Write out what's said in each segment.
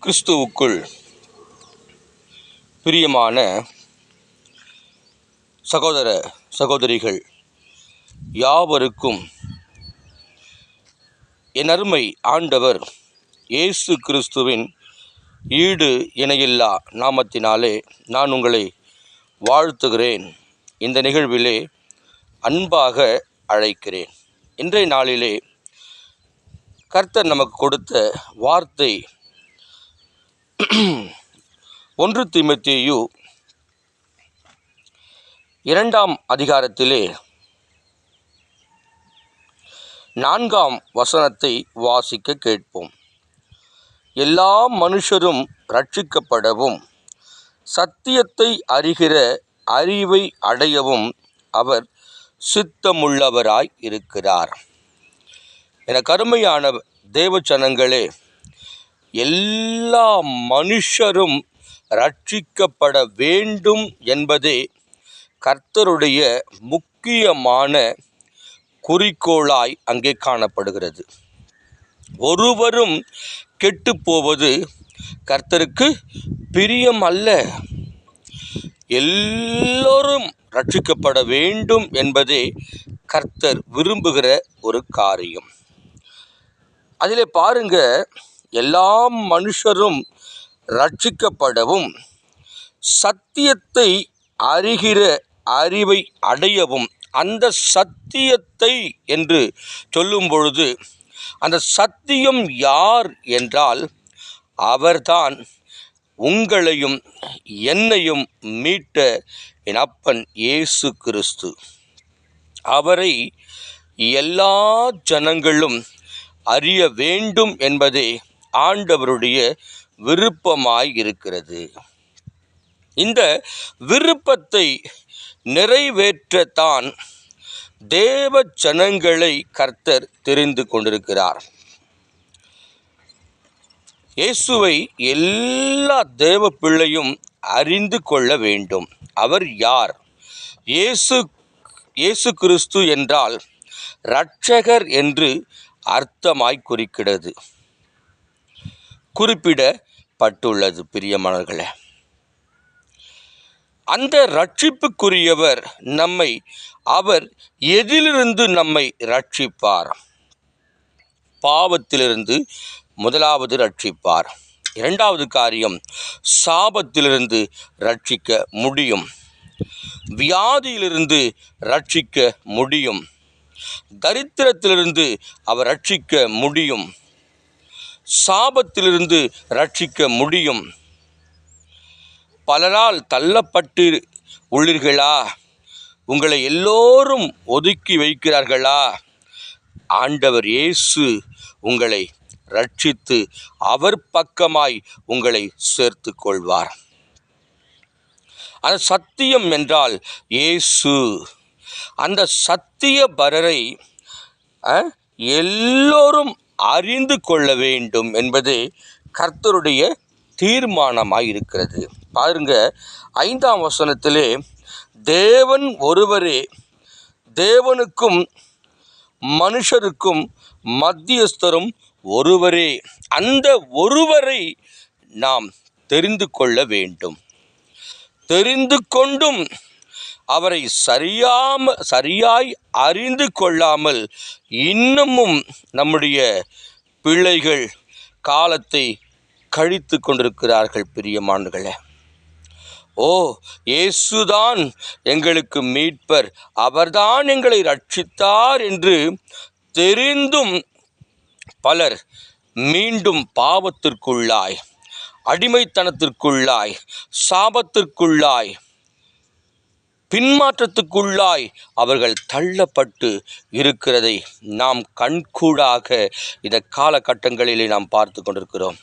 கிறிஸ்துவுக்குள் பிரியமான சகோதர சகோதரிகள் யாவருக்கும் என் அருமை ஆண்டவர் இயேசு கிறிஸ்துவின் ஈடு இணையில்லா நாமத்தினாலே நான் உங்களை வாழ்த்துகிறேன். இந்த நிகழ்விலே அன்பாக அழைக்கிறேன். இன்றைய நாளிலே கர்த்தர் நமக்கு கொடுத்த வார்த்தை 1 தீமோத்தேயு 2ஆம் அதிகாரத்திலே 4ஆம் வசனத்தை வாசிக்க கேட்போம். எல்லா மனுஷரும் இரட்சிக்கப்படவும் சத்தியத்தை அறிகிற அறிவை அடையவும் அவர் சித்தமுள்ளவராய் இருக்கிறார். என கருமையான தேவஜனங்களே, எல்லா மனுஷரும் இரட்சிக்கப்பட வேண்டும் என்பதே கர்த்தருடைய முக்கியமான குறிக்கோளாய் அங்கே காணப்படுகிறது. ஒருவரும் கெட்டு போவது கர்த்தருக்கு பிரியம் அல்ல. எல்லோரும் இரட்சிக்கப்பட வேண்டும் என்பதே கர்த்தர் விரும்புகிற ஒரு காரியம். அதிலே பாருங்க, எல்லா மனுஷரும் இரட்சிக்கப்படவும் சத்தியத்தை அறிகிற அறிவை அடையவும். அந்த சத்தியத்தை என்று சொல்லும் பொழுது அந்த சத்தியம் யார் என்றால் அவர்தான் உங்களையும் என்னையும் மீட்ட என் அப்பன் இயேசு கிறிஸ்து. அவரை எல்லா ஜனங்களும் அறிய வேண்டும் என்பதே ஆண்டவருடைய விருப்பமாய் இருக்கிறது. இந்த விருப்பத்தை நிறைவேற்றத்தான் தேவ ஜனங்களை கர்த்தர் தெரிந்து கொண்டிருக்கிறார். இயேசுவை எல்லா தேவ பிள்ளையும் அறிந்து கொள்ள வேண்டும். அவர் யார்? இயேசு கிறிஸ்து என்றால் இரட்சகர் என்று அர்த்தமாய் குறிப்பிடப்பட்டுள்ளது. பிரியமானவர்களே, அந்த இரட்சிப்புக்குரியவர் அவர் எதிலிருந்து நம்மை இரட்சிப்பார்? பாவத்திலிருந்து முதலாவது இரட்சிப்பார். இரண்டாவது காரியம், சாபத்திலிருந்து இரட்சிக்க முடியும். வியாதியிலிருந்து இரட்சிக்க முடியும். தரித்திரத்திலிருந்து அவர் இரட்சிக்க முடியும். சாபத்திலிருந்து இரட்சிக்க முடியும். பலரால் தள்ளப்பட்டு உள்ளீர்களா? உங்களை எல்லோரும் ஒதுக்கி வைக்கிறார்களா? ஆண்டவர் இயேசு உங்களை இரட்சித்து அவர் பக்கமாய் உங்களை சேர்த்து கொள்வார். அந்த சத்தியம் என்றால் இயேசு. அந்த சத்திய பரரை எல்லோரும் அறிந்து கொள்ள வேண்டும் என்பதே கர்த்தருடைய தீர்மானமாய் இருக்கிறது. பாருங்க, 5ஆம் வசனத்திலே தேவன் ஒருவரே, தேவனுக்கும் மனுஷருக்கும் மத்தியஸ்தரும் ஒருவரே. அந்த ஒருவரை நாம் தெரிந்து கொள்ள வேண்டும். தெரிந்து கொண்டும் அவரை சரியாய் அறிந்து கொள்ளாமல் இன்னமும் நம்முடைய பிள்ளைகள் காலத்தை கழித்து கொண்டிருக்கிறார்கள். பிரியமானவர்களே, இயேசுதான் எங்களுக்கு மீட்பர், அவர்தான் எங்களை ரட்சித்தார் என்று தெரிந்தும் பலர் மீண்டும் பாவத்திற்குள்ளாய், அடிமைத்தனத்திற்குள்ளாய், சாபத்திற்குள்ளாய், பின்மாற்றத்துக்குள்ளாய் அவர்கள் தள்ளப்பட்டு இருக்கிறதை நாம் கண்கூடாக இந்த காலகட்டங்களிலே நாம் பார்த்து கொண்டிருக்கிறோம்.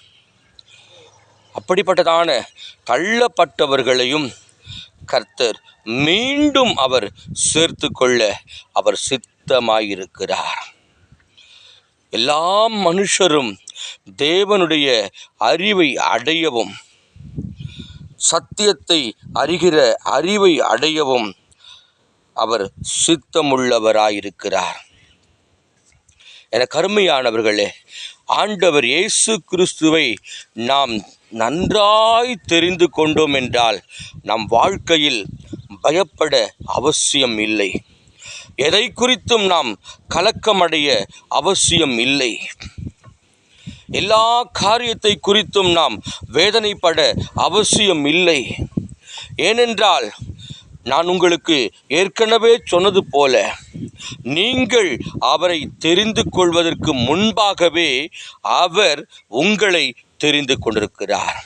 அப்படிப்பட்டதான தள்ளப்பட்டவர்களையும் கர்த்தர் மீண்டும் அவர் சேர்த்து கொள்ள அவர் சித்தமாயிருக்கிறார். எல்லா மனுஷரும் தேவனுடைய அறிவை அடையவும், சத்தியத்தை அறிகிற அறிவை அடையவும் அவர் சித்தமுள்ளவராயிருக்கிறார். என கருமையானவர்களே, ஆண்டவர் இயேசு கிறிஸ்துவை நாம் நன்றாய் தெரிந்து கொண்டோம் என்றால் நம் வாழ்க்கையில் பயப்பட அவசியம் இல்லை. எதை குறித்தும் நாம் கலக்கமடைய அவசியம் இல்லை. எல்லா காரியத்தை குறித்தும் நாம் வேதனைப்பட அவசியம் இல்லை. ஏனென்றால் நான் உங்களுக்கு ஏற்கனவே சொன்னது போல, நீங்கள் அவரை தெரிந்து கொள்வதற்கு முன்பாகவே அவர் உங்களை தெரிந்து கொண்டிருக்கிறார்.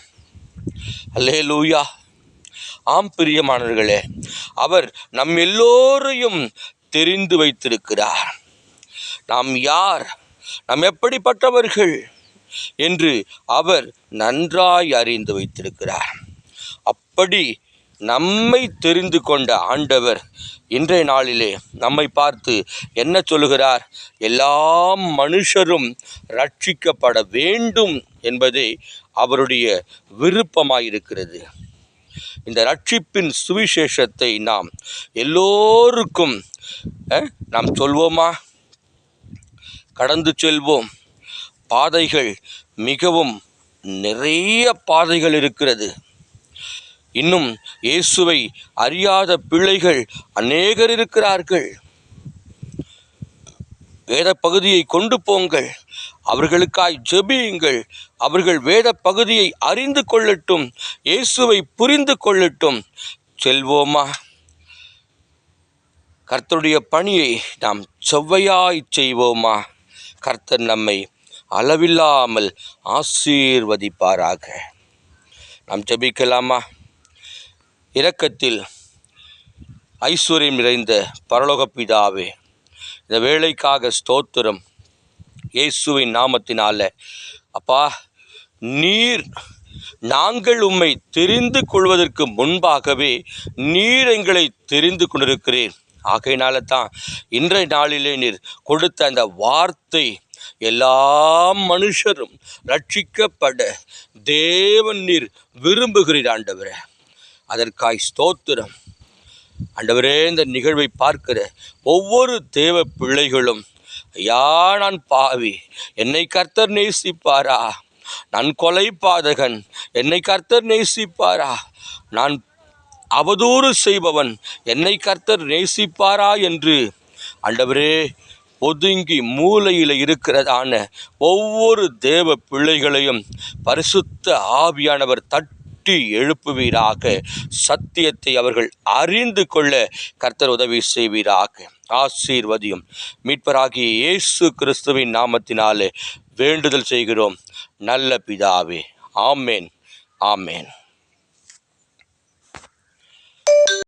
அல்லேலூயா. ஆம் பிரியமானவர்களே, அவர் நம் எல்லோரையும் தெரிந்து வைத்திருக்கிறார். நாம் யார், நாம் எப்படிப்பட்டவர்கள் என்று அவர் நன்றாய் அறிந்து வைத்திருக்கிறார். அப்படி நம்மை தெரிந்து கொண்ட ஆண்டவர் இன்றைய நாளிலே நம்மை பார்த்து என்ன சொல்லுகிறார்? எல்லா மனுஷரும் ரட்சிக்கப்பட வேண்டும் என்பதே அவருடைய விருப்பமாயிருக்கிறது. இந்த ரட்சிப்பின் சுவிசேஷத்தை நாம் எல்லோருக்கும் நாம் சொல்வோமா? கடந்து செல்வோம். பாதைகள் மிகவும் நிறைய பாதைகள் இருக்கிறது. இன்னும் இயேசுவை அறியாத பிள்ளைகள் அநேகர் இருக்கிறார்கள். வேத பகுதியை கொண்டு போங்கள், அவர்களுக்காய் ஜெபியுங்கள். அவர்கள் வேத பகுதியை அறிந்து கொள்ளட்டும், இயேசுவை புரிந்து கொள்ளட்டும். செல்வோமா? கர்த்தருடைய பணியை நாம் செவ்வையாய் செய்வோமா? கர்த்தர் நம்மை அளவில்லாமல் ஆசீர்வதிப்பாராக. நாம் ஜெபிக்கலாமா? இரக்கத்தில் ஐஸ்வர்யம் நிறைந்த பரலோக பிதாவே, இந்த வேளைக்காக ஸ்தோத்திரம். இயேசுவின் நாமத்தினால அப்பா, நீர் நாங்கள் உம்மை தெரிந்து கொள்வதற்கு முன்பாகவே நீர் எங்களை தெரிந்து கொண்டிருக்கிறீர். ஆகையினால தான் இன்றைய நாளிலே நீர் கொடுத்த அந்த வார்த்தை, எல்லா மனுஷரும் ரட்சிக்கப்பட தேவன் நீர் விரும்புகிறீர் ஆண்டவரே. அதற்காய் ஸ்தோத்திரம் ஆண்டவரே. இந்த நிகழ்வை பார்க்கிற ஒவ்வொரு தேவ பிள்ளைகளும், ஐயா நான் பாவி, என்னை கர்த்தர் நேசிப்பாரா? நான் கொலை பாதகன், என்னை கர்த்தர் நேசிப்பாரா? நான் அவதூறு செய்பவன், என்னை கர்த்தர் நேசிப்பாரா என்று ஆண்டவரே ஒதுங்கி மூலையில் இருக்கிறதான ஒவ்வொரு தேவ பிள்ளைகளையும் பரிசுத்த ஆவியானவர் தட்டி எழுப்புவீராக. சத்தியத்தை அவர்கள் அறிந்து கொள்ள கர்த்தர் உதவி செய்வீராக. ஆசீர்வதியும். மீட்பராகிய இயேசு கிறிஸ்துவின் நாமத்தினாலே வேண்டுதல் செய்கிறோம் நல்ல பிதாவே. ஆமேன், ஆமேன்.